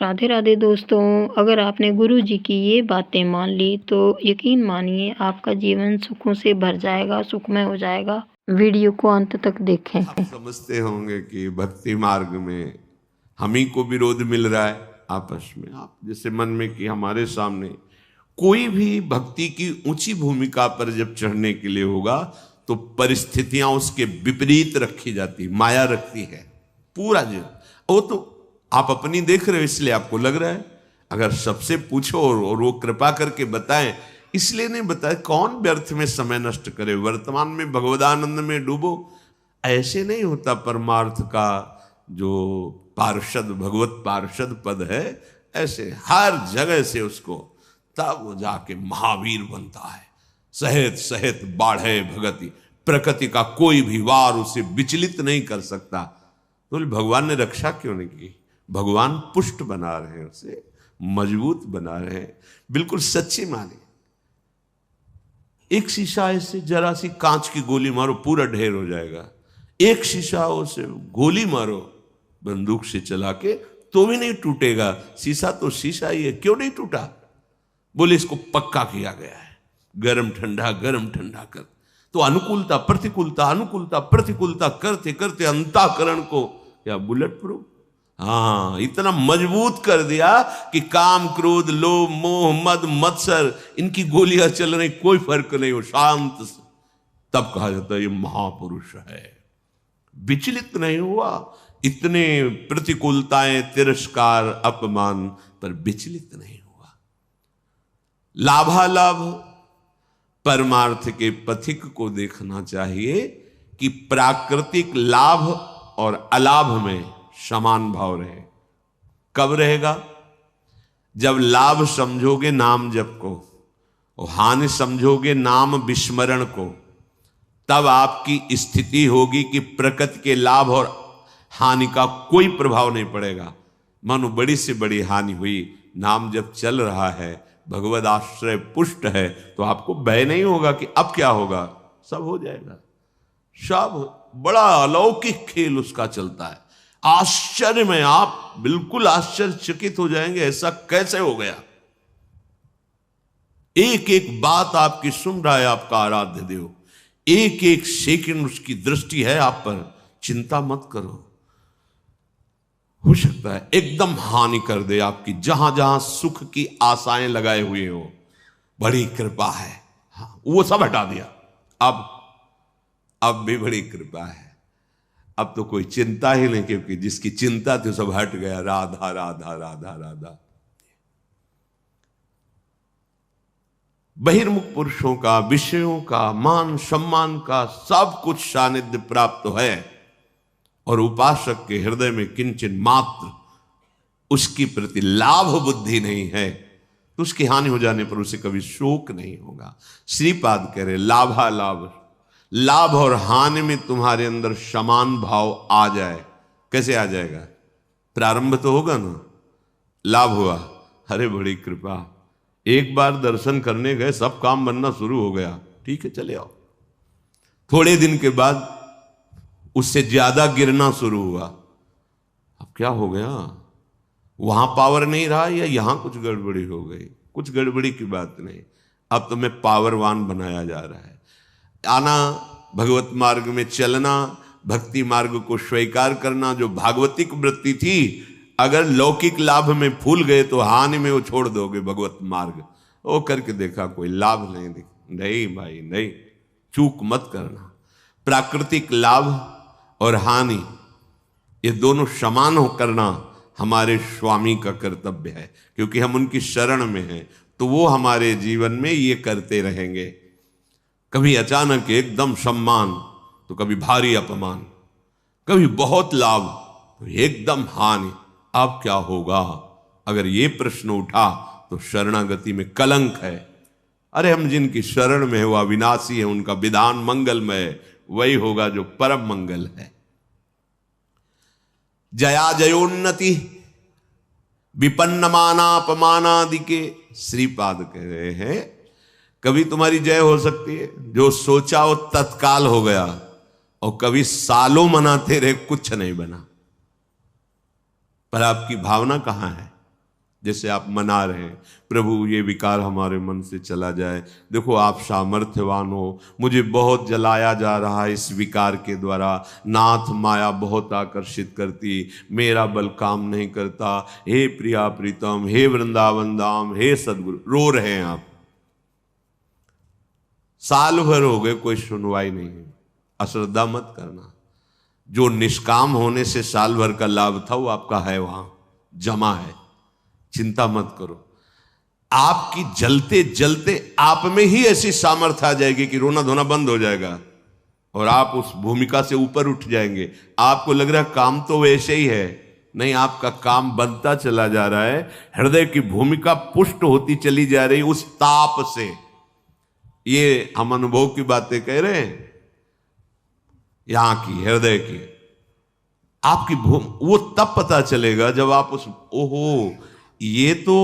राधे राधे दोस्तों। अगर आपने गुरु जी की ये बातें मान ली तो यकीन मानिए आपका जीवन सुखों से भर जाएगा, सुखमय हो जाएगा। वीडियो को अंत तक देखें। आप समझते होंगे कि भक्ति मार्ग में हम ही को विरोध मिल रहा है आपस में। आप जैसे मन में कि हमारे सामने कोई भी भक्ति की ऊंची भूमिका पर जब चढ़ने के लिए होगा तो परिस्थितियां उसके विपरीत रखी जाती, माया रखती है पूरा जीवन। वो तो आप अपनी देख रहे हो इसलिए आपको लग रहा है। अगर सबसे पूछो और वो कृपा करके बताएं, इसलिए नहीं बताए कौन व्यर्थ में समय नष्ट करे, वर्तमान में भगवदानंद में डूबो। ऐसे नहीं होता परमार्थ का जो पार्षद भगवत पार्षद पद है, ऐसे हर जगह से उसको तब वो जाके महावीर बनता है। सहेत सहेत बाढ़े भगति, प्रकृति का कोई भी वार उसे विचलित नहीं कर सकता। तो भगवान ने रक्षा क्यों नहीं की? भगवान पुष्ट बना रहे हैं, उसे मजबूत बना रहे हैं। बिल्कुल सच्ची माने, एक शीशा ऐसे जरा सी कांच की गोली मारो पूरा ढेर हो जाएगा। एक शीशा उसे गोली मारो बंदूक से चला के तो भी नहीं टूटेगा। शीशा तो शीशा ही है, क्यों नहीं टूटा? बोले इसको पक्का किया गया है, गरम ठंडा कर। तो अनुकूलता प्रतिकूलता करते करते अंतःकरण को क्या बुलेट प्रूफ, हाँ, इतना मजबूत कर दिया कि काम क्रोध लोभ मोह मद मत्सर इनकी गोलियां चल रही, कोई फर्क नहीं हो, शांत। तब कहा जाता है ये महापुरुष है, विचलित नहीं हुआ। इतने प्रतिकूलताएं तिरस्कार अपमान पर विचलित नहीं हुआ। लाभालाभ परमार्थ के पथिक को देखना चाहिए कि प्राकृतिक लाभ और अलाभ में समान भाव रहे। कब रहेगा? जब लाभ समझोगे नाम जप को और हानि समझोगे नाम विस्मरण को, तब आपकी स्थिति होगी कि प्रकृति के लाभ और हानि का कोई प्रभाव नहीं पड़ेगा। मानो बड़ी से बड़ी हानि हुई, नाम जब चल रहा है, भगवद आश्रय पुष्ट है, तो आपको भय नहीं होगा कि अब क्या होगा, सब हो जाएगा। सब बड़ा अलौकिक खेल उसका चलता है। आश्चर्य में आप बिल्कुल आश्चर्यचकित हो जाएंगे, ऐसा कैसे हो गया। एक एक बात आपकी सुन रहा है आपका आराध्य देव, एक एक सेकंड उसकी दृष्टि है आप पर। चिंता मत करो, हो सकता है एकदम हानि कर दे आपकी, जहां जहां सुख की आशाएं लगाए हुए हो। बड़ी कृपा है, हाँ, वो सब हटा दिया। अब भी बड़ी कृपा है, अब तो कोई चिंता ही नहीं, क्योंकि जिसकी चिंता थी सब हट गया। राधा राधा राधा राधा। बहिर्मुख पुरुषों का, विषयों का, मान सम्मान का सब कुछ सानिध्य प्राप्त है, और उपासक के हृदय में किंचन मात्र उसकी प्रति लाभ बुद्धि नहीं है, तो उसकी हानि हो जाने पर उसे कभी शोक नहीं होगा। श्रीपाद कह रहे लाभालाभ, लाभ और हानि में तुम्हारे अंदर समान भाव आ जाए। कैसे आ जाएगा? प्रारंभ तो होगा ना, लाभ हुआ, अरे बड़ी कृपा, एक बार दर्शन करने गए, सब काम बनना शुरू हो गया, ठीक है चले आओ। थोड़े दिन के बाद उससे ज्यादा गिरना शुरू हुआ। अब क्या हो गया? वहां पावर नहीं रहा या यहां कुछ गड़बड़ी हो गई? कुछ गड़बड़ी की बात नहीं, अब तुम्हें पावरवान बनाया जा रहा है। आना, भगवत मार्ग में चलना, भक्ति मार्ग को स्वीकार करना, जो भागवतिक वृत्ति थी, अगर लौकिक लाभ में फूल गए तो हानि में वो छोड़ दोगे भगवत मार्ग। वो करके देखा, कोई लाभ नहीं भाई नहीं, चूक मत करना। प्राकृतिक लाभ और हानि ये दोनों समान हो करना हमारे स्वामी का कर्तव्य है, क्योंकि हम उनकी शरण में हैं, तो वो हमारे जीवन में ये करते रहेंगे। कभी अचानक एकदम सम्मान तो कभी भारी अपमान, कभी बहुत लाभ तो एकदम हानि। अब क्या होगा? अगर ये प्रश्न उठा तो शरणागति में कलंक है। अरे हम जिनकी शरण में है वो अविनाशी है, उनका विधान मंगलमय, वही होगा जो परम मंगल है। जया जयोन्नति विपन्न मानापमानादि के श्रीपाद कह रहे हैं, कभी तुम्हारी जय हो सकती है, जो सोचा वो तत्काल हो गया, और कभी सालों मनाते रहे कुछ नहीं बना। पर आपकी भावना कहां है? जैसे आप मना रहे हैं, प्रभु ये विकार हमारे मन से चला जाए, देखो आप सामर्थ्यवान हो, मुझे बहुत जलाया जा रहा है इस विकार के द्वारा, नाथ माया बहुत आकर्षित करती, मेरा बल काम नहीं करता, हे प्रिया प्रीतम, हे वृंदावन धाम, हे सदगुरु। रो रहे हैं आप, साल भर हो गए कोई सुनवाई नहीं है। अश्रद्धा मत करना, जो निष्काम होने से साल भर का लाभ था वो आपका है, वहां जमा है, चिंता मत करो। आपकी जलते जलते आप में ही ऐसी सामर्थ्य आ जाएगी कि रोना धोना बंद हो जाएगा और आप उस भूमिका से ऊपर उठ जाएंगे। आपको लग रहा है काम तो वैसे ही है, नहीं, आपका काम बनता चला जा रहा है, हृदय की भूमिका पुष्ट होती चली जा रही उस ताप से। ये हम अनुभव की बातें कह रहे हैं, यहां की हृदय की आपकी वो तब पता चलेगा जब आप उस, ओहो ये तो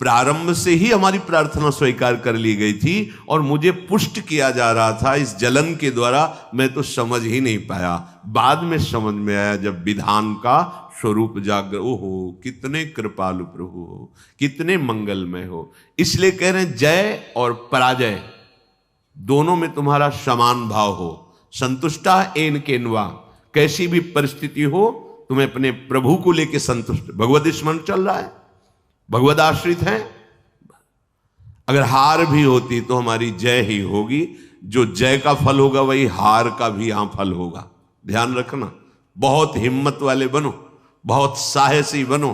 प्रारंभ से ही हमारी प्रार्थना स्वीकार कर ली गई थी और मुझे पुष्ट किया जा रहा था इस जलन के द्वारा, मैं तो समझ ही नहीं पाया, बाद में समझ में आया जब विधान का स्वरूप जागर। ओहो कितने कृपालु प्रभु हो, कितने मंगलमय हो। इसलिए कह रहे हैं जय और पराजय दोनों में तुम्हारा समान भाव हो, संतुष्टा एन केनवा, कैसी भी परिस्थिति हो तुम्हें अपने प्रभु को लेकर संतुष्ट। भगवत स्मरण चल रहा है, भगवत आश्रित हैं, अगर हार भी होती तो हमारी जय ही होगी, जो जय का फल होगा वही हार का भी यहां फल होगा। ध्यान रखना, बहुत हिम्मत वाले बनो, बहुत साहसी बनो,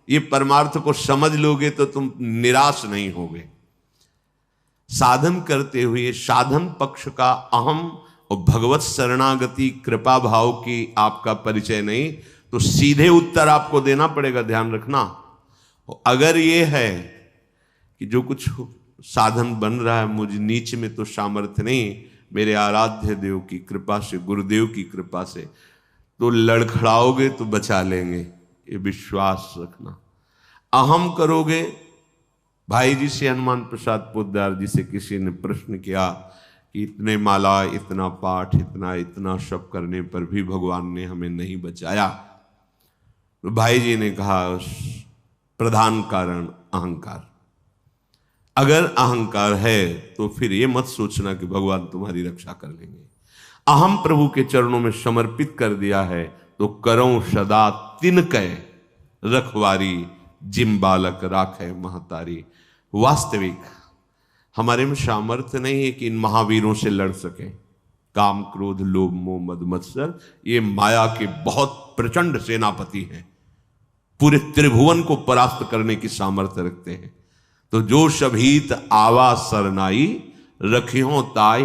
ये परमार्थ को समझ लोगे तो तुम निराश नहीं होगे। साधन करते हुए साधन पक्ष का अहम और भगवत शरणागति कृपा भाव की आपका परिचय नहीं, तो सीधे उत्तर आपको देना पड़ेगा। ध्यान रखना, अगर ये है कि जो कुछ साधन बन रहा है मुझ नीच में तो सामर्थ्य नहीं, मेरे आराध्य देव की कृपा से, गुरुदेव की कृपा से, तो लड़खड़ाओगे तो बचा लेंगे, ये विश्वास रखना। अहम करोगे, भाई जी से, हनुमान प्रसाद पोद्दार जी से किसी ने प्रश्न किया कि इतने माला, इतना पाठ, इतना सब करने पर भी भगवान ने हमें नहीं बचाया। तो भाई जी ने कहा प्रधान कारण अहंकार। अगर अहंकार है तो फिर ये मत सोचना कि भगवान तुम्हारी रक्षा कर लेंगे। अहम प्रभु के चरणों में समर्पित कर दिया है तो करो सदा तिनकै रखवारी, जिम बालक राखे महतारी। वास्तविक हमारे में सामर्थ्य नहीं है कि इन महावीरों से लड़ सके। काम क्रोध लोभ मोह मद मत्सर ये माया के बहुत प्रचंड सेनापति हैं, पूरे त्रिभुवन को परास्त करने की सामर्थ्य रखते हैं। तो जो शभीत आवा सरनाई, रखियो ताई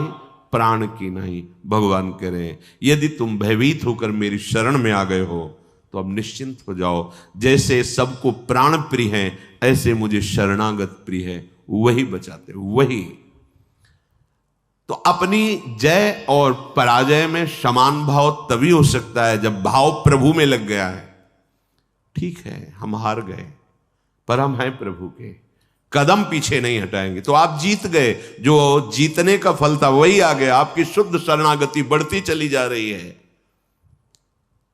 प्राण की नहीं। भगवान कह रहे हैं यदि तुम भयभीत होकर मेरी शरण में आ गए हो तो अब निश्चिंत हो जाओ। जैसे सबको प्राण प्रिय हैं ऐसे मुझे शरणागत प्रिय है, वही बचाते, वही। तो अपनी जय और पराजय में समान भाव तभी हो सकता है जब भाव प्रभु में लग गया है। ठीक है हम हार गए पर हम हैं प्रभु के, कदम पीछे नहीं हटाएंगे, तो आप जीत गए। जो जीतने का फल था वही आ गया, आपकी शुद्ध शरणागति बढ़ती चली जा रही है।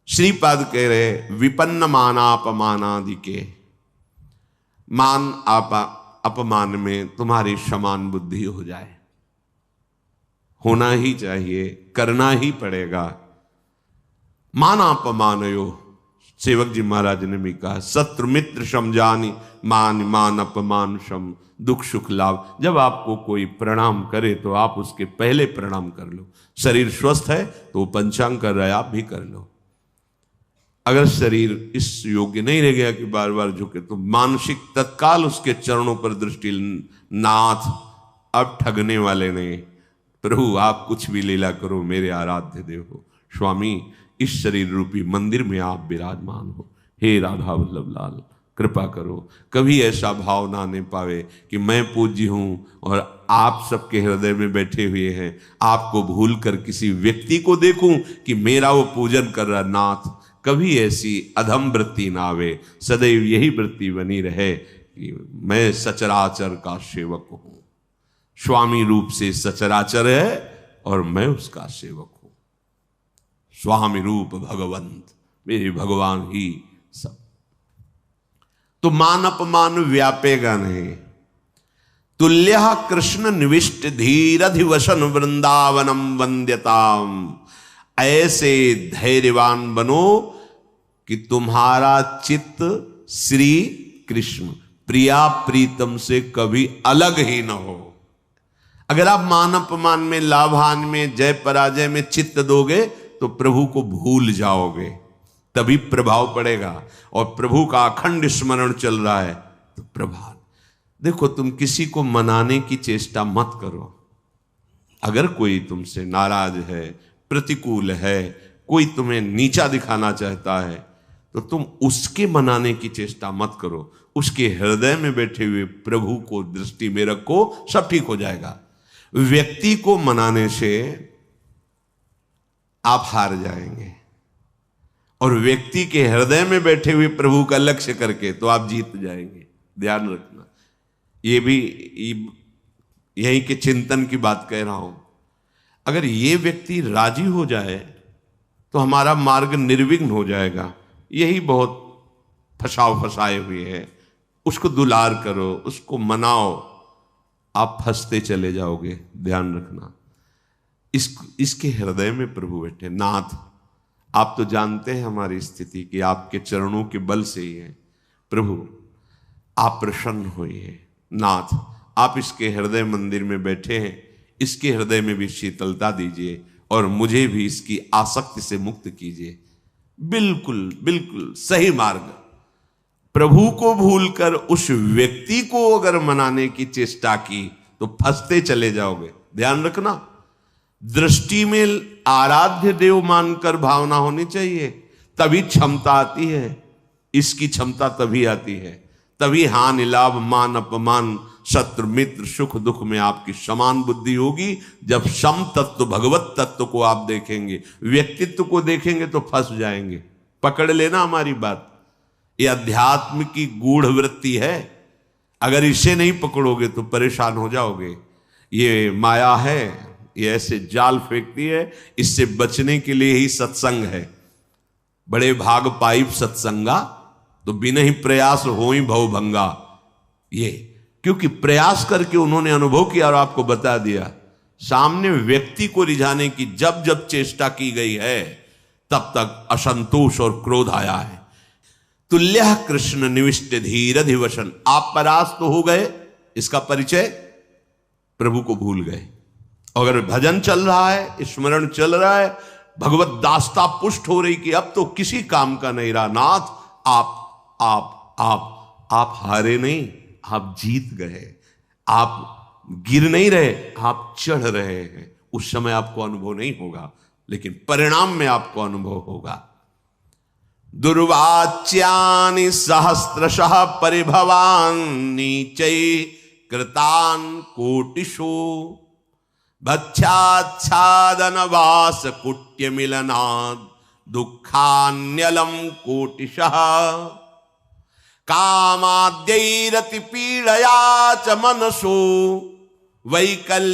श्रीपाद कह रहे विपन्न मानापमानादि के, मान अपमान में तुम्हारी समान बुद्धि हो जाए, होना ही चाहिए, करना ही पड़ेगा। मानापमानयो, सेवक जी महाराज ने भी कहा शत्रु मित्र समझानी, मान मान अपमान सम, दुख सुख लाभ। जब आपको कोई प्रणाम करे तो आप उसके पहले प्रणाम कर लो। शरीर स्वस्थ है तो वो पंचांग कर रहा है, आप भी कर लो। अगर शरीर इस योग्य नहीं रह गया कि बार बार झुके तो मानसिक तत्काल उसके चरणों पर दृष्टि, नाथ अब ठगने वाले नहीं, प्रभु आप कुछ भी लीला करो, मेरे आराध्य देव हो। स्वामी इस शरीर रूपी मंदिर में आप विराजमान हो, हे राधा वल्लभ लाल कृपा करो। कभी ऐसा भाव ना आने पावे कि मैं पूज्य हूं और आप सबके हृदय में बैठे हुए हैं, आपको भूल कर किसी व्यक्ति को देखूं कि मेरा वो पूजन कर रहा। नाथ कभी ऐसी अधम वृत्ति ना आवे, सदैव यही वृत्ति बनी रहे कि मैं सचराचर का सेवक हूं। स्वामी रूप से सचराचर है और मैं उसका सेवक हूं। स्वामी रूप भगवंत, मेरे भगवान ही सब। तो मान अपमान व्यापेगा नहीं। तुल्यः कृष्ण निविष्ट धीरधिवसन वृंदावनम वंद्यताम। ऐसे धैर्यवान बनो कि तुम्हारा चित्त श्री कृष्ण प्रिया प्रीतम से कभी अलग ही न हो। अगर आप मान अपमान में, लाभ हानि में, जय पराजय में चित्त दोगे तो प्रभु को भूल जाओगे, तभी प्रभाव पड़ेगा। और प्रभु का अखंड स्मरण चल रहा है तो प्रभाव। देखो, तुम किसी को मनाने की चेष्टा मत करो। अगर कोई तुमसे नाराज है, प्रतिकूल है, कोई तुम्हें नीचा दिखाना चाहता है, तो तुम उसके मनाने की चेष्टा मत करो। उसके हृदय में बैठे हुए प्रभु को दृष्टि में रखो, सब ठीक हो जाएगा। व्यक्ति को मनाने से आप हार जाएंगे, और व्यक्ति के हृदय में बैठे हुए प्रभु का लक्ष्य करके तो आप जीत जाएंगे। ध्यान रखना, ये भी यहीं के चिंतन की बात कह रहा हूं। अगर ये व्यक्ति राजी हो जाए तो हमारा मार्ग निर्विघ्न हो जाएगा। यही बहुत फंसाए हुए है। उसको दुलार करो, उसको मनाओ, आप फंसते चले जाओगे। ध्यान रखना, इसके हृदय में प्रभु बैठे। नाथ, आप तो जानते हैं हमारी स्थिति कि आपके चरणों के बल से ही है। प्रभु, आप प्रसन्न होइए। नाथ, आप इसके हृदय मंदिर में बैठे हैं, इसके हृदय में भी शीतलता दीजिए और मुझे भी इसकी आसक्ति से मुक्त कीजिए। बिल्कुल बिल्कुल सही मार्ग। प्रभु को भूलकर उस व्यक्ति को अगर मनाने की चेष्टा की तो फंसते चले जाओगे। ध्यान रखना, दृष्टि में आराध्य देव मानकर भावना होनी चाहिए, तभी क्षमता आती है। इसकी क्षमता तभी आती है, तभी हानि लाभ मान अपमान शत्रु मित्र सुख दुख में आपकी समान बुद्धि होगी। जब सम तत्व भगवत तत्व को आप देखेंगे, व्यक्तित्व को देखेंगे तो फंस जाएंगे। पकड़ लेना हमारी बात, ये अध्यात्म की गूढ़ वृत्ति है। अगर इसे नहीं पकड़ोगे तो परेशान हो जाओगे। ये माया है, ये ऐसे जाल फेंकती है। इससे बचने के लिए ही सत्संग है। बड़े भाग पाइप सत्संगा, तो बिना ही प्रयास हो ही भवभंगा। ये क्योंकि प्रयास करके उन्होंने अनुभव किया और आपको बता दिया। सामने व्यक्ति को रिझाने की जब जब चेष्टा की गई है, तब तक असंतोष और क्रोध आया है। तुल्यः कृष्ण निविष्ट धीरधिवसन। आप परास्त तो हो गए, इसका परिचय प्रभु को भूल गए। अगर भजन चल रहा है, स्मरण चल रहा है, भगवत दास्ता पुष्ट हो रही कि अब तो किसी काम का नहीं रहा। नाथ, आप हारे नहीं, आप जीत गए। आप गिर नहीं रहे, आप चढ़ रहे हैं। उस समय आपको अनुभव नहीं होगा, लेकिन परिणाम में आपको अनुभव होगा। दुर्वाच्यानि सहस्रशः परिभवान नीचै कृतान कोटिषु भक्षाच्छादन वास कुट्य मिलनाद दुखान्यलम कोटिशः कामाद्यैरति पीड़या च मनसो वैकल्यमात्यन्तिकम्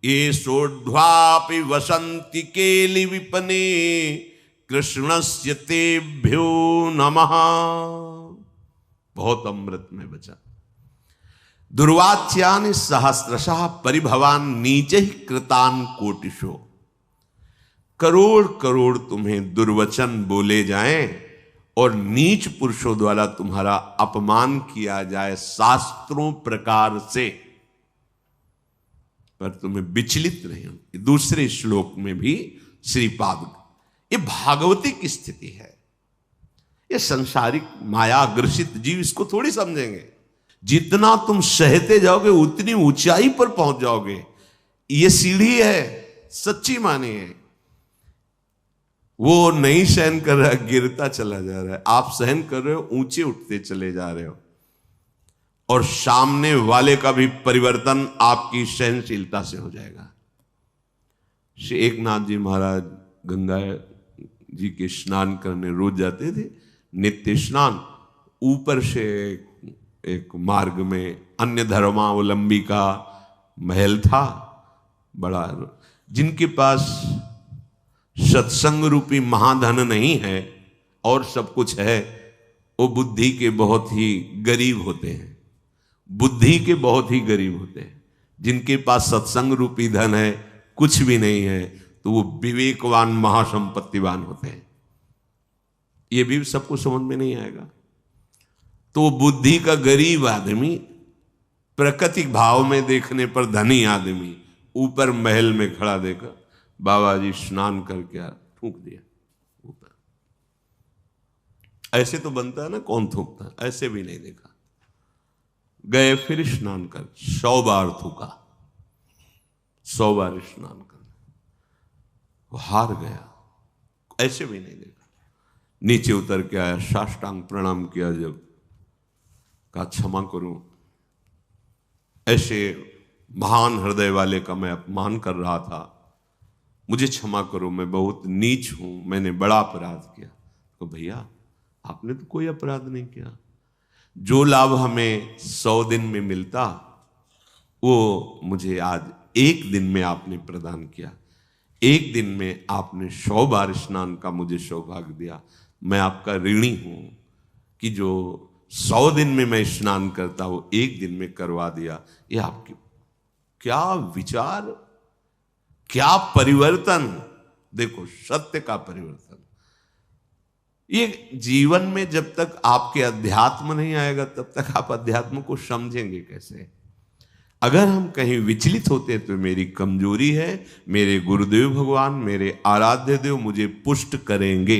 येषोर्ध्वापि वसन्ति केलि विपने कृष्णस्य तेभ्यो नमः। बहुत अमृत में बचा। दुर्वाच्यानि सहस्रशः परिभवान नीचे ही कृतान कोटिशो। करोड़ करोड़ तुम्हें दुर्वचन बोले जाएं और नीच पुरुषों द्वारा तुम्हारा अपमान किया जाए शास्त्रों प्रकार से, पर तुम्हें विचलित नहीं हो। दूसरे श्लोक में भी श्रीपाद, ये भागवती की स्थिति है। ये संसारिक माया ग्रसित जीव इसको थोड़ी समझेंगे। जितना तुम सहते जाओगे उतनी ऊंचाई पर पहुंच जाओगे। ये सीढ़ी है, सच्ची मानी है। वो नहीं सहन कर रहा, गिरता चला जा रहा है। आप सहन कर रहे हो, ऊंचे उठते चले जा रहे हो। और सामने वाले का भी परिवर्तन आपकी सहनशीलता से हो जाएगा। श्री एकनाथ जी महाराज गंगा जी के स्नान करने रोज जाते थे, नित्य स्नान। ऊपर से एक मार्ग में अन्य धर्मावलंबी का महल था बड़ा। जिनके पास सत्संग रूपी महाधन नहीं है और सब कुछ है, वो बुद्धि के बहुत ही गरीब होते हैं। बुद्धि के बहुत ही गरीब होते हैं। जिनके पास सत्संग रूपी धन है, कुछ भी नहीं है, तो वो विवेकवान महासंपत्तिवान होते हैं। ये भी सबको समझ में नहीं आएगा। तो बुद्धि का गरीब आदमी, प्राकृतिक भाव में देखने पर धनी आदमी, ऊपर महल में खड़ा देखा, बाबा जी स्नान करके थूक दिया ऊपर। ऐसे तो बनता है ना, कौन थूकता, ऐसे भी नहीं देखा। गए फिर स्नान कर 100 बार थूका, 100 बार स्नान कर, वो हार गया, ऐसे भी नहीं देखा। नीचे उतर के आया, साष्टांग प्रणाम किया, जब कहा क्षमा करूं, ऐसे महान हृदय वाले का मैं अपमान कर रहा था, मुझे क्षमा करो, मैं बहुत नीच हूं, मैंने बड़ा अपराध किया। तो भैया आपने तो कोई अपराध नहीं किया। जो लाभ हमें 100 दिन में मिलता, वो मुझे आज 1 दिन में आपने प्रदान किया। 1 दिन में आपने 100 बार स्नान का मुझे सौभाग्य दिया। मैं आपका ऋणी हूं कि जो 100 दिन में मैं स्नान करता, वो 1 दिन में करवा दिया। ये आपकी क्या विचार, क्या परिवर्तन। देखो, सत्य का परिवर्तन। ये जीवन में जब तक आपके अध्यात्म नहीं आएगा, तब तक आप अध्यात्म को समझेंगे कैसे। अगर हम कहीं विचलित होते हैं तो मेरी कमजोरी है, मेरे गुरुदेव भगवान, मेरे आराध्य देव मुझे पुष्ट करेंगे।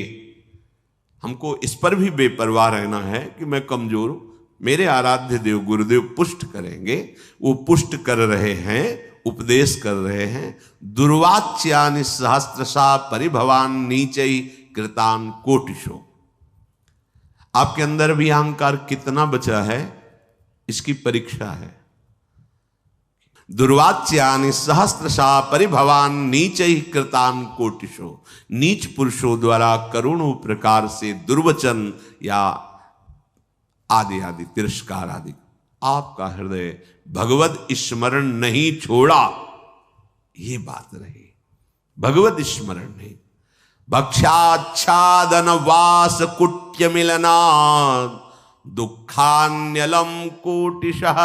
हमको इस पर भी बेपरवाह रहना है कि मैं कमजोर हूं, मेरे आराध्य देव गुरुदेव पुष्ट करेंगे। वो पुष्ट कर रहे हैं, उपदेश कर रहे हैं। दुर्वाच्यानि सहस्त्रशा परिभवान नीचै कृतान कोटिशो। आपके अंदर भी अहंकार कितना बचा है, इसकी परीक्षा है। दुर्वाच्यानि सहस्त्रशा परिभवान नीचै कृतान कोटिशो। नीच पुरुषों द्वारा करोड़ों प्रकार से दुर्वचन या आदि आदि तिरस्कार आदि, आपका हृदय भगवत स्मरण नहीं छोड़ा, ये बात रही। भगवत स्मरण नहीं। भक्षाच्छादन वास कुट्य मिलना दुखान्यलम कोटिशः।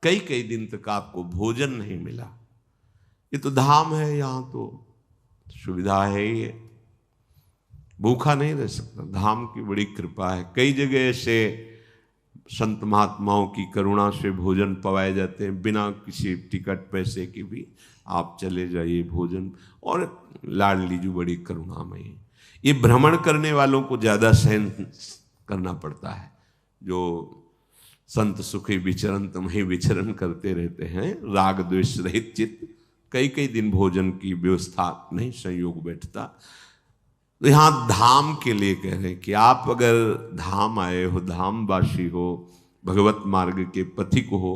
कई कई दिन तक आपको भोजन नहीं मिला। ये तो धाम है, यहां तो सुविधा है ही है, भूखा नहीं रह सकता। धाम की बड़ी कृपा है। कई जगह से संत महात्माओं की करुणा से भोजन पवाए जाते हैं, बिना किसी टिकट पैसे की भी आप चले जाइए भोजन। और लाडली जी बड़ी करुणामयी है। ये भ्रमण करने वालों को ज्यादा सहन करना पड़ता है। जो संत सुखी विचरण तुम्हें विचरण करते रहते हैं, राग द्वेष रहित चित्त, कई कई दिन भोजन की व्यवस्था नहीं संयोग बैठता। तो यहां धाम के लिए कह रहे हैं कि आप अगर धाम आए हो, धामवासी हो, भगवत मार्ग के पथिक हो,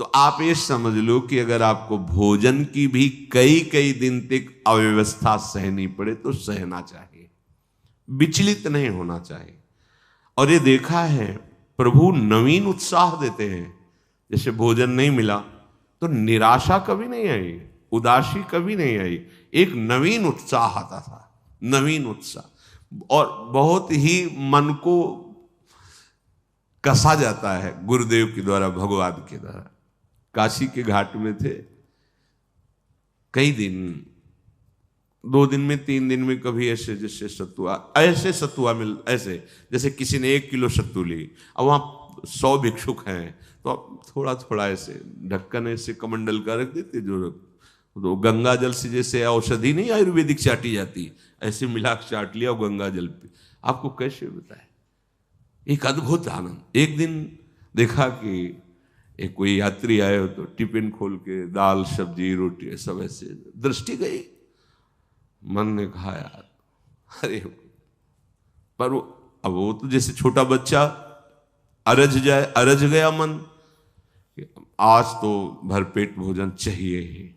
तो आप ये समझ लो कि अगर आपको भोजन की भी कई कई दिन तक अव्यवस्था सहनी पड़े तो सहना चाहिए, विचलित नहीं होना चाहिए। और ये देखा है, प्रभु नवीन उत्साह देते हैं। जैसे भोजन नहीं मिला तो निराशा कभी नहीं आई, उदासी कभी नहीं आई, एक नवीन उत्साह आता था, नवीन उत्साह। और बहुत ही मन को कसा जाता है गुरुदेव के द्वारा, भगवान के द्वारा। काशी के घाट में थे, कई दिन, 2 दिन में 3 दिन में कभी ऐसे जैसे सत्तुआ, ऐसे सत्तुआ मिल, ऐसे जैसे किसी ने 1 किलो सत्तू ली। अब वहां 100 भिक्षुक हैं, तो थोड़ा थोड़ा ऐसे ढक्कन ऐसे कमंडल का रख देते, जो तो गंगा जल से जैसे औषधि नहीं आयुर्वेदिक चाटी जाती, ऐसे मिला चाट लिया गंगा जल पे। आपको कैसे बताए, एक अद्भुत आनंद। एक दिन देखा कि एक कोई यात्री आए हो तो टिफिन खोल के दाल सब्जी रोटी सब ऐसे, दृष्टि गई, मन ने कहा यार अरे, पर अब वो तो जैसे छोटा बच्चा अरज जाए, अरज गया मन, आज तो भरपेट भोजन चाहिए ही।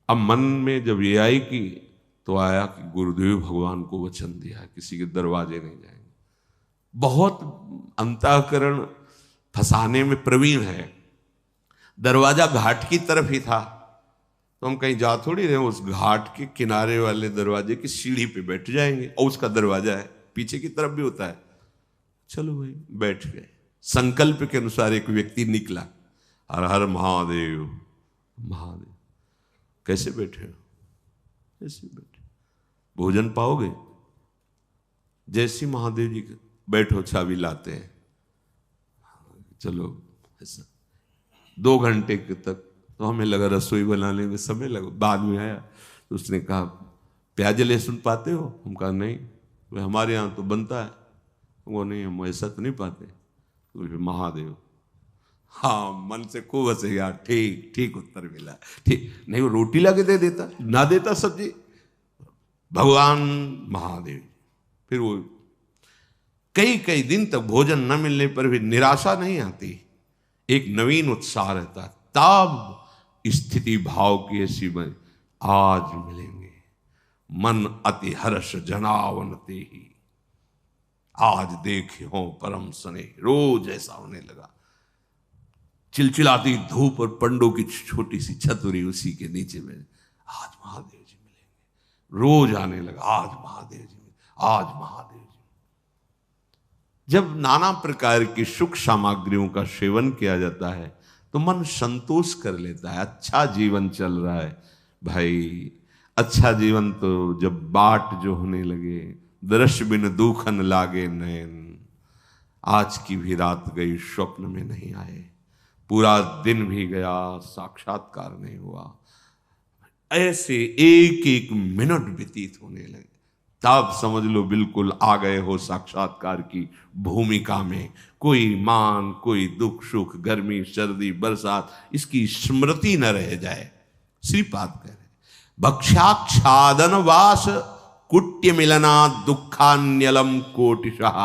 अब मन में जब ये आई कि, तो आया कि गुरुदेव भगवान को वचन दिया किसी के दरवाजे नहीं जाएंगे। बहुत अंतःकरण फंसाने में प्रवीण है। दरवाजा घाट की तरफ ही था, तो हम कहीं जा थोड़ी रहे, उस घाट के किनारे वाले दरवाजे की सीढ़ी पे बैठ जाएंगे और उसका दरवाजा है, पीछे की तरफ भी होता है। चलो भाई, बैठ गए। संकल्प के अनुसार एक व्यक्ति निकला, हर हर महादेव महादेव। कैसे बैठे हो? कैसे बैठे? भोजन पाओगे? जैसी महादेव जी बैठो, चाबी लाते हैं। चलो ऐसा 2 घंटे तक तो हमें लगा रसोई बनाने में समय लगा। बाद में आया तो उसने कहा प्याज लहसुन पाते हो? हम कहा नहीं। वे हमारे यहाँ तो बनता है। वो नहीं, हम ऐसा तो नहीं पाते। तो फिर महादेव, हाँ मन से खूब हंसे यार, ठीक ठीक उत्तर मिला, ठीक। नहीं वो रोटी ला के दे देता, ना देता सब्जी, भगवान महादेव। फिर वो कई कई दिन तक भोजन न मिलने पर भी निराशा नहीं आती, एक नवीन उत्साह रहता। तब स्थिति भाव की ऐसी बनी, आज मिलेंगे, मन अति हर्ष जनावनते ही, आज देखे हो परम सने। रोज ऐसा होने लगा। चिलचिलाती धूप और पंडों की छोटी सी छतरी, उसी के नीचे में आज महादेव जी मिलेंगे। रोज आने लगा, आज महादेव जी मिलेंगे, आज महादेव जी। जब नाना प्रकार की सुख सामग्रियों का सेवन किया जाता है तो मन संतोष कर लेता है, अच्छा जीवन चल रहा है भाई। अच्छा जीवन तो जब बाट जो होने लगे, दृश्य बिन दुखन लागे नयन। आज की भी रात गई, स्वप्न में नहीं आए, पूरा दिन भी गया, साक्षात्कार नहीं हुआ। ऐसे एक एक मिनट व्यतीत होने लगे। तब समझ लो बिल्कुल आ गए हो साक्षात्कार की भूमिका में। कोई मान, कोई दुख सुख, गर्मी सर्दी बरसात, इसकी स्मृति न रह जाए। श्रीपाद कह रहे भक्षाक्षादन वास कुट्य मिलना दुखान्यलम कोटिशः।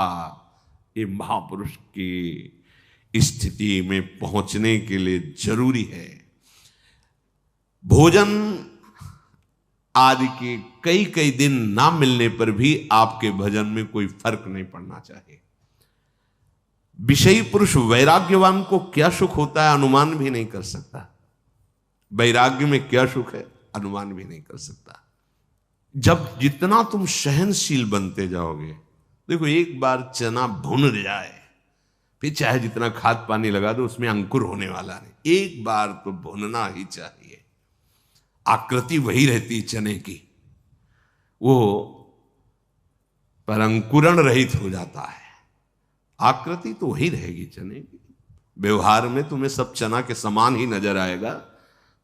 ये महापुरुष की स्थिति में पहुंचने के लिए जरूरी है। भोजन आदि के कई कई दिन ना मिलने पर भी आपके भजन में कोई फर्क नहीं पड़ना चाहिए। विषयी पुरुष वैराग्यवान को क्या सुख होता है अनुमान भी नहीं कर सकता। वैराग्य में क्या सुख है अनुमान भी नहीं कर सकता। जब जितना तुम सहनशील बनते जाओगे, देखो एक बार चना भुन जाए, फिर चाहे जितना खाद पानी लगा दो उसमें अंकुर होने वाला नहीं। एक बार तो भुनना ही चाहिए। आकृति वही रहती चने की, वो पर अंकुरण रहित हो जाता है। आकृति तो वही रहेगी चने की। व्यवहार में तुम्हें सब चना के समान ही नजर आएगा,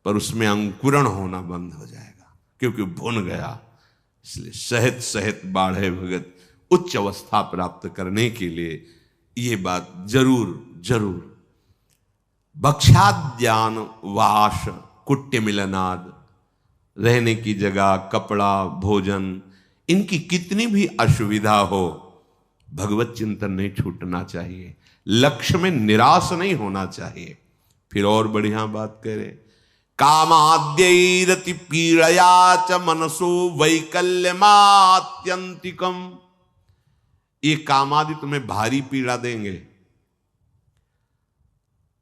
पर उसमें अंकुरण होना बंद हो जाएगा क्योंकि भुन गया। इसलिए सहत सहत बाढ़े भगत, उच्च अवस्था प्राप्त करने के लिए ये बात जरूर जरूर। भक्षाद्यान वाश कुट्य मिलनाद, रहने की जगह, कपड़ा, भोजन, इनकी कितनी भी असुविधा हो, भगवत चिंतन नहीं छूटना चाहिए। लक्ष्य में निराश नहीं होना चाहिए। फिर और बढ़िया बात कह रहे, कामाद्यैरति पीड़या च मनसो वैकल्यमात्यंतिकम। ये कामादि तुम्हें भारी पीड़ा देंगे।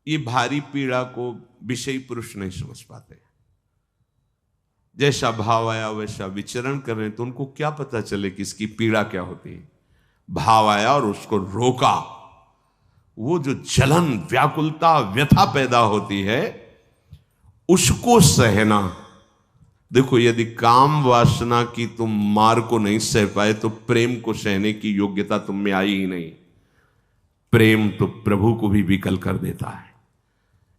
ये भारी पीड़ा को विषयी पुरुष नहीं समझ पाते। जैसा भाव आया वैसा विचरण कर रहे, तो उनको क्या पता चले कि इसकी पीड़ा क्या होती है। भाव आया और उसको रोका, वो जो जलन, व्याकुलता, व्यथा पैदा होती है उसको सहना। देखो यदि काम वासना की तुम मार को नहीं सह पाए तो प्रेम को सहने की योग्यता तुम में आई ही नहीं। प्रेम तो प्रभु को भी विकल कर देता है।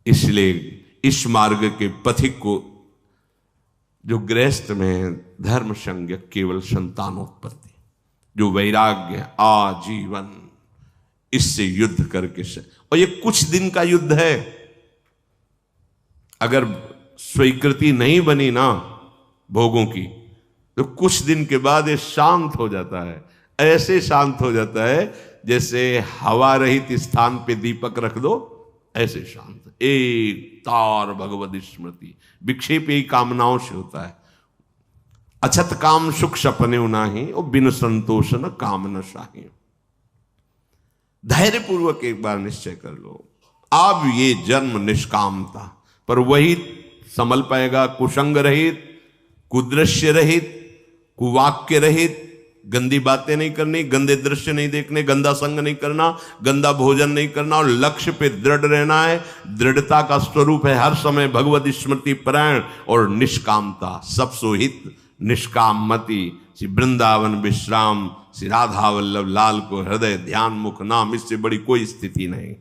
इसलिए इस मार्ग के पथिक को, जो गृहस्थ में धर्म संज्ञ केवल संतानोत्पत्ति, जो वैराग्य आजीवन, इससे युद्ध करके से, और ये कुछ दिन का युद्ध है। अगर स्वीकृति नहीं बनी ना भोगों की, तो कुछ दिन के बाद ये शांत हो जाता है। ऐसे शांत हो जाता है जैसे हवा रहित स्थान पे दीपक रख दो, ऐसे शांत। एक तार भगवत स्मृति, विक्षेप ही कामनाओं से होता है। अछत काम सुख सपने नाही, और बिन संतोष न काम न शाही। धैर्य पूर्वक एक बार निश्चय कर लो, अब ये जन्म निष्काम था, पर वही संभल पाएगा कुसंग रहित, कुदृश्य रहित, कुवाक्य रहित गंदी बातें नहीं करनी, गंदे दृश्य नहीं देखने, गंदा संग नहीं करना, गंदा भोजन नहीं करना और लक्ष्य पे दृढ़ रहना है। दृढ़ता का स्वरूप है हर समय भगवत स्मृति परायण और निष्कामता। सब सोहित निष्काम मति, श्री वृंदावन विश्राम, श्री राधा वल्लभ लाल को हृदय ध्यान मुख नाम, इससे बड़ी कोई स्थिति नहीं।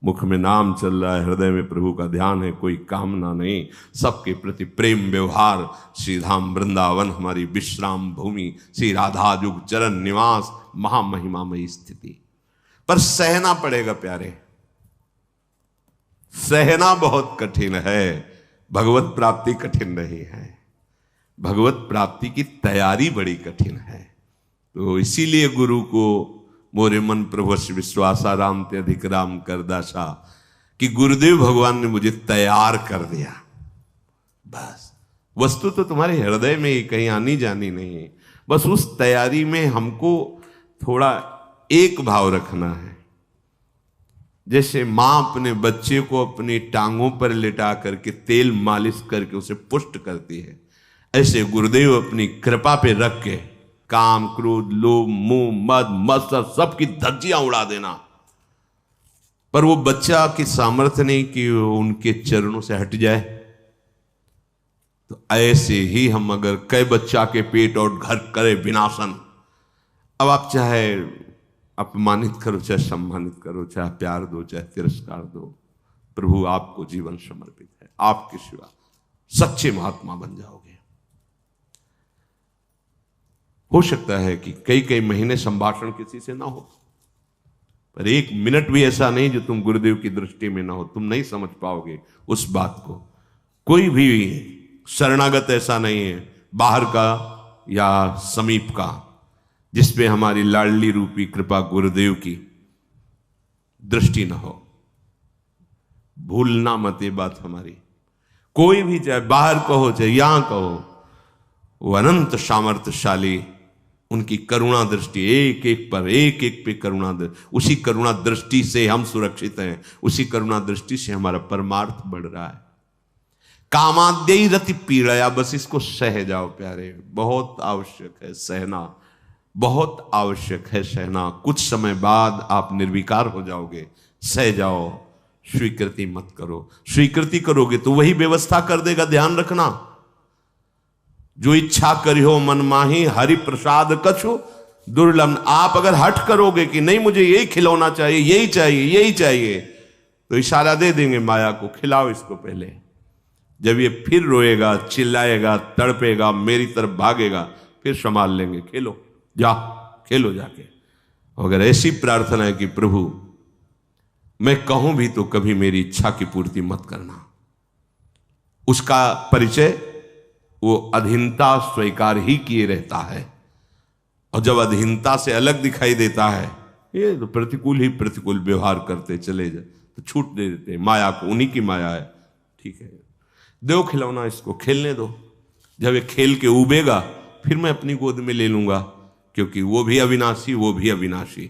मुख में नाम चल रहा है, हृदय में प्रभु का ध्यान है, कोई कामना नहीं, सबके प्रति प्रेम व्यवहार। श्री धाम वृंदावन हमारी विश्राम भूमि, श्री राधा जुग चरण निवास, महामहिमामयी स्थिति। पर सहना पड़ेगा प्यारे, सहना बहुत कठिन है। भगवत प्राप्ति कठिन नहीं है, भगवत प्राप्ति की तैयारी बड़ी कठिन है। तो इसीलिए गुरु को मोरे मन प्रभु विश्वासा राम ते अधिक राम कर दासा, कि गुरुदेव भगवान ने मुझे तैयार कर दिया। बस वस्तु तो तुम्हारे हृदय में ही, कहीं आनी जानी नहीं है। बस उस तैयारी में हमको थोड़ा एक भाव रखना है। जैसे मां अपने बच्चे को अपनी टांगों पर लिटा करके तेल मालिश करके उसे पुष्ट करती है, ऐसे गुरुदेव अपनी कृपा पे रख के काम क्रोध लोभ मोह मद मत्सर सबकी धज्जियां उड़ा देना। पर वो बच्चा की सामर्थ्य नहीं कि उनके चरणों से हट जाए। तो ऐसे ही हम अगर कई बच्चा के पेट और घर करे विनाशन, अब आप चाहे अपमानित करो, चाहे सम्मानित करो, चाहे प्यार दो, चाहे तिरस्कार दो, प्रभु आपको जीवन समर्पित है। आपके सिवा सच्चे महात्मा बन जाओगे। हो सकता है कि कई कई महीने संभाषण किसी से ना हो, पर एक मिनट भी ऐसा नहीं जो तुम गुरुदेव की दृष्टि में ना हो। तुम नहीं समझ पाओगे उस बात को। कोई भी शरणागत ऐसा नहीं है, बाहर का या समीप का, जिसपे हमारी लाडली रूपी कृपा गुरुदेव की दृष्टि ना हो। भूलना मत ये बात हमारी। कोई भी, चाहे बाहर कहो चाहे यहां कहो, वो अनंत सामर्थ्यशाली, उनकी करुणा दृष्टि एक एक पर, एक एक पे करुणा दृष्टि। उसी करुणा दृष्टि से हम सुरक्षित हैं, उसी करुणा दृष्टि से हमारा परमार्थ बढ़ रहा है। कामाद्यई रति पीड़या, बस इसको सह जाओ प्यारे। बहुत आवश्यक है सहना, बहुत आवश्यक है सहना। कुछ समय बाद आप निर्विकार हो जाओगे। सह जाओ, स्वीकृति मत करो। स्वीकृति करोगे तो वही व्यवस्था कर देगा। ध्यान रखना, जो इच्छा करियो मन माही, हरि प्रसाद कछु दुर्लभ। आप अगर हट करोगे कि नहीं मुझे यही खिलौना चाहिए, यही चाहिए, यही चाहिए, तो इशारा दे देंगे माया को, खिलाओ इसको पहले। जब ये फिर रोएगा, चिल्लाएगा, तड़पेगा, मेरी तरफ भागेगा, फिर संभाल लेंगे। खेलो, जा खेलो जाके। अगर ऐसी प्रार्थना है कि प्रभु मैं कहूं भी तो कभी मेरी इच्छा की पूर्ति मत करना, उसका परिचय वो अधीनता स्वीकार ही किए रहता है। और जब अधीनता से अलग दिखाई देता है, ये तो प्रतिकूल ही प्रतिकूल व्यवहार करते चले जाए तो छूट दे देते हैं माया को। उन्हीं की माया है, ठीक है, दो खिलौना, इसको खेलने दो। जब ये खेल के उबेगा फिर मैं अपनी गोद में ले लूंगा, क्योंकि वो भी अविनाशी, वो भी अविनाशी।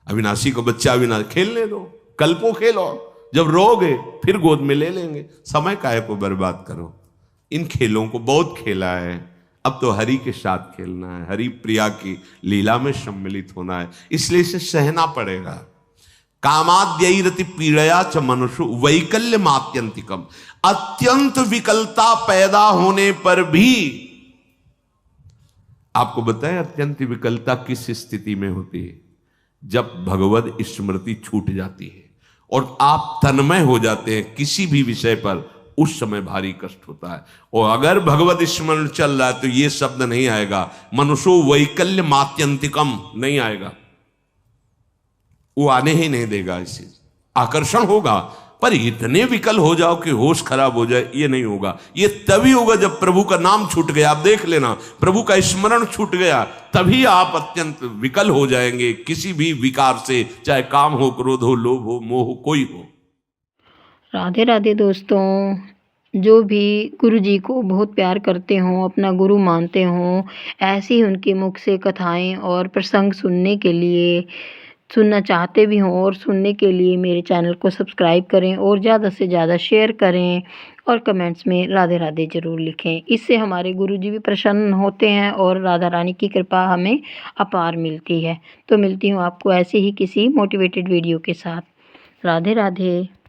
अविनाशी को बच्चा अविनाशी, खेलने दो, कल्पों खेलो। जब रोगे फिर गोद में ले लेंगे। समय काहे को बर्बाद करो। इन खेलों को बहुत खेला है, अब तो हरि के साथ खेलना है, हरि प्रिया की लीला में सम्मिलित होना है। इसलिए इसे सहना पड़ेगा। कामाद्यई रति पीड़या च मनुष्य वैकल्य मात्यंतिकम। अत्यंत विकलता पैदा होने पर भी, आपको बताएं अत्यंत विकलता किस स्थिति में होती है? जब भगवत स्मृति छूट जाती है और आप तन्मय हो जाते हैं किसी भी विषय पर, उस समय भारी कष्ट होता है। और अगर भगवत स्मरण चल रहा है तो ये शब्द नहीं आएगा, मनुष्यो वैकल्य मात्यंतिकम नहीं आएगा, वो आने ही नहीं देगा। इसे आकर्षण होगा, पर इतने विकल हो जाओ कि होश खराब हो जाए, ये नहीं होगा। ये तभी होगा जब प्रभु का नाम छूट गया। आप देख लेना, प्रभु का स्मरण छूट गया तभी आप अत्यंत विकल हो जाएंगे किसी भी विकार से, चाहे काम हो, क्रोध हो, लोभ हो, मोह हो, कोई हो। राधे राधे दोस्तों, जो भी गुरु जी को बहुत प्यार करते हों, अपना गुरु मानते हों, ऐसी उनके मुख से कथाएं और प्रसंग सुनने के लिए सुनना चाहते भी हों और सुनने के लिए मेरे चैनल को सब्सक्राइब करें और ज़्यादा से ज़्यादा शेयर करें और कमेंट्स में राधे राधे ज़रूर लिखें। इससे हमारे गुरुजी भी प्रसन्न होते हैं और राधा रानी की कृपा हमें अपार मिलती है। तो मिलती हूँ आपको ऐसे ही किसी मोटिवेटेड वीडियो के साथ। राधे राधे।